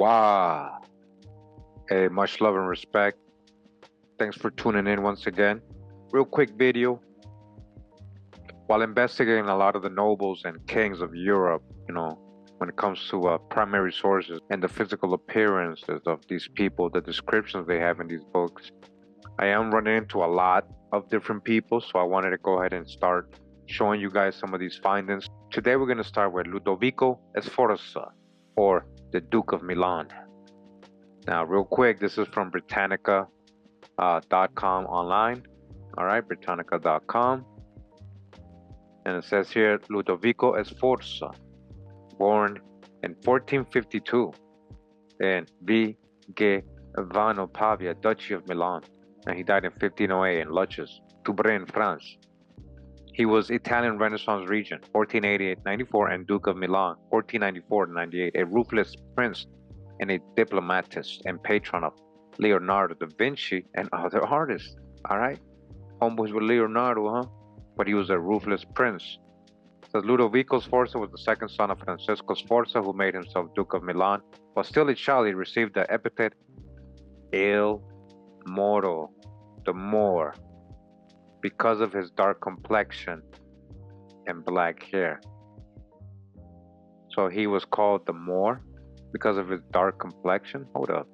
Wow. Hey, much love and respect. Thanks for tuning in once again. Real quick video. While investigating a lot of the nobles and kings of Europe, when it comes to primary sources and the physical appearances of these people, the descriptions they have in these books, I am running into a lot of different people, so I wanted to go ahead and start showing you guys some of these findings. Today we're going to start with Ludovico Sforza, or the Duke of Milan. Now, real quick, this is from Britannica.com online. All right, Britannica.com. And it says here, Ludovico Sforza, born in 1452 in Vigevano, Pavia, Duchy of Milan. And he died in 1508 in Luches, Toubry, France. He was Italian Renaissance regent, 1488-94, and Duke of Milan, 1494-98, a ruthless prince and a diplomatist and patron of Leonardo da Vinci and other artists. All right, homeboys with Leonardo, huh? But he was a ruthless prince. Says Ludovico Sforza was the second son of Francesco Sforza, who made himself Duke of Milan. While still a child, he received the epithet Il Moro, the Moor, because of his dark complexion and black hair. So he was called the Moor because of his dark complexion? Hold up.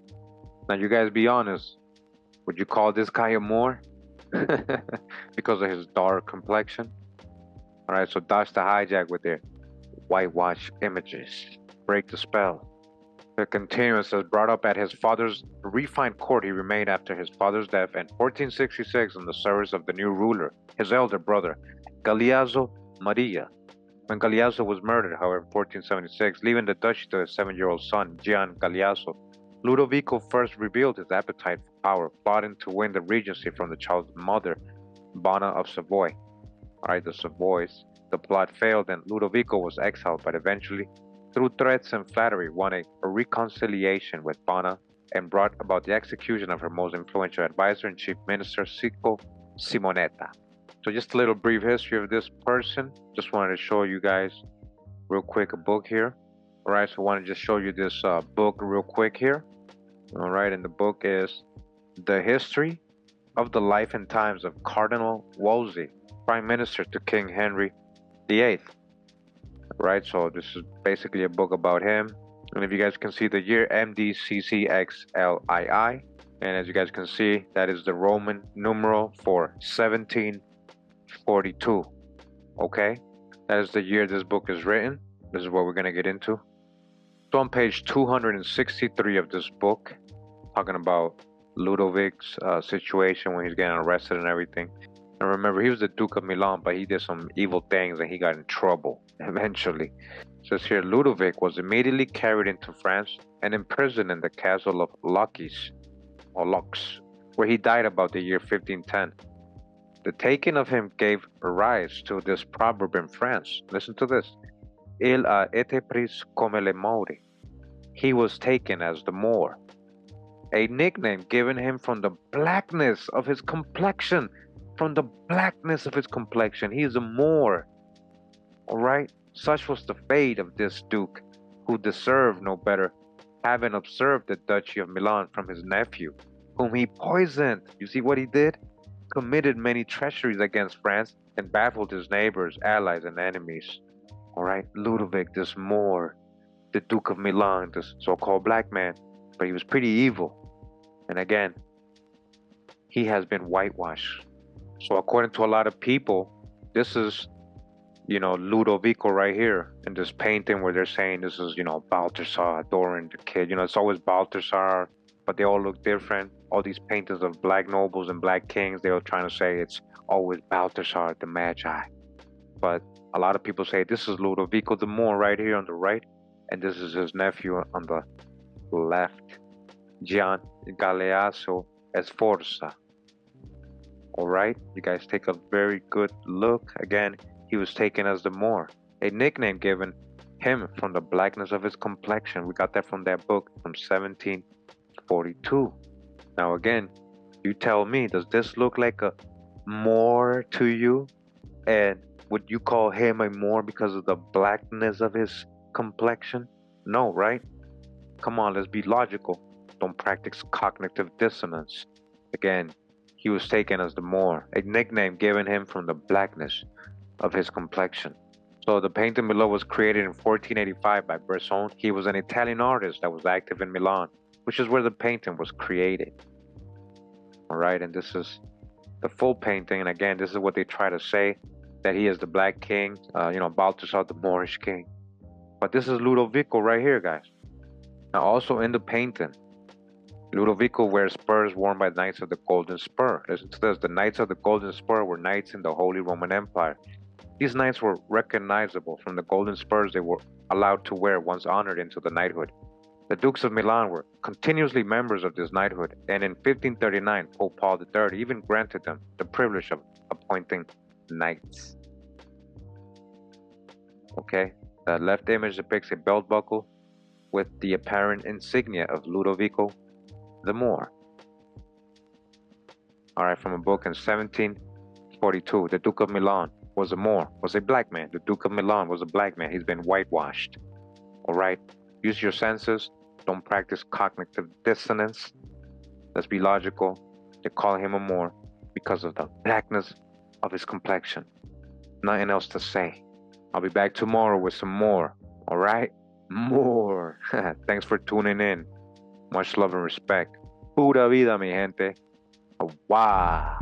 Now you guys be honest. Would you call this guy a Moor? Because of his dark complexion? Alright, so dodge the hijack with their whitewash images. Break the spell. The continuance says, brought up at his father's refined court, he remained after his father's death in 1466 in the service of the new ruler, his elder brother, Galeazzo Maria. When Galeazzo was murdered, however, in 1476, leaving the duchy to his 7-year-old son, Gian Galeazzo, Ludovico first revealed his appetite for power, plotting to win the regency from the child's mother, Bona of Savoy. Alright, the Savoys. The plot failed and Ludovico was exiled, but eventually, through threats and flattery, won a reconciliation with Bona and brought about the execution of her most influential advisor and chief minister, Sico Simonetta. So just a little brief history of this person. Just wanted to show you guys real quick a book here. Alright, so I want to just show you this book real quick here. Alright, and the book is The History of the Life and Times of Cardinal Wolsey, Prime Minister to King Henry VIII. Right, so this is basically a book about him. And if you guys can see the year, MDCCXLII. And as you guys can see, that is the Roman numeral for 1742. Okay, that is the year this book is written. This is what we're going to get into. So on page 263 of this book, talking about Ludovic's situation when he's getting arrested and everything. And remember, he was the Duke of Milan, but he did some evil things and he got in trouble eventually. It says here, Ludovic was immediately carried into France and imprisoned in the castle of Lox, where he died about the year 1510. The taking of him gave rise to this proverb in France. Listen to this. Il a été pris comme le Maori. He was taken as the Moor. A nickname given him from the blackness of his complexion. From the blackness of his complexion. He is a Moor. Alright? Such was the fate of this Duke, who deserved no better, having observed the Duchy of Milan from his nephew, whom he poisoned. You see what he did? Committed many treacheries against France and baffled his neighbors, allies, and enemies. Alright, Ludovic, this Moor, the Duke of Milan, this so-called black man, but he was pretty evil. And again, he has been whitewashed. So according to a lot of people, this is, Ludovico right here in this painting where they're saying this is, Balthasar adoring the kid. It's always Balthasar, but they all look different. All these paintings of black nobles and black kings, they were trying to say it's always Balthasar, the Magi. But a lot of people say this is Ludovico the Moor right here on the right, and this is his nephew on the left, Gian Galeazzo Sforza. Alright, you guys take a very good look. Again, he was taken as the Moor, a nickname given him from the blackness of his complexion. We got that from that book from 1742. Now again, you tell me, does this look like a Moor to you? And would you call him a Moor because of the blackness of his complexion? No, right? Come on, let's be logical. Don't practice cognitive dissonance. Again, he was taken as the Moor, a nickname given him from the blackness of his complexion. So the painting below was created in 1485 by Bresson. He was an Italian artist that was active in Milan, which is where the painting was created. All right, and this is the full painting. And again, this is what they try to say, that he is the Black King, Balthasar the Moorish king. But this is Ludovico right here, guys. Now, also in the painting, Ludovico wears spurs worn by Knights of the Golden Spur. Listen to this: the Knights of the Golden Spur were knights in the Holy Roman Empire. These knights were recognizable from the golden spurs they were allowed to wear once honored into the knighthood. The Dukes of Milan were continuously members of this knighthood, and in 1539, Pope Paul III even granted them the privilege of appointing knights. Okay, the left image depicts a belt buckle with the apparent insignia of Ludovico the Moor. All right, from a book in 1742, the Duke of Milan was a Moor, was a black man. The Duke of Milan was a black man. He's been whitewashed. All right, use your senses. Don't practice cognitive dissonance. Let's be logical. They call him a Moor because of the blackness of his complexion. Nothing else to say. I'll be back tomorrow with some more. All right? More. Thanks for tuning in. Much love and respect. Pura vida, mi gente. Wow.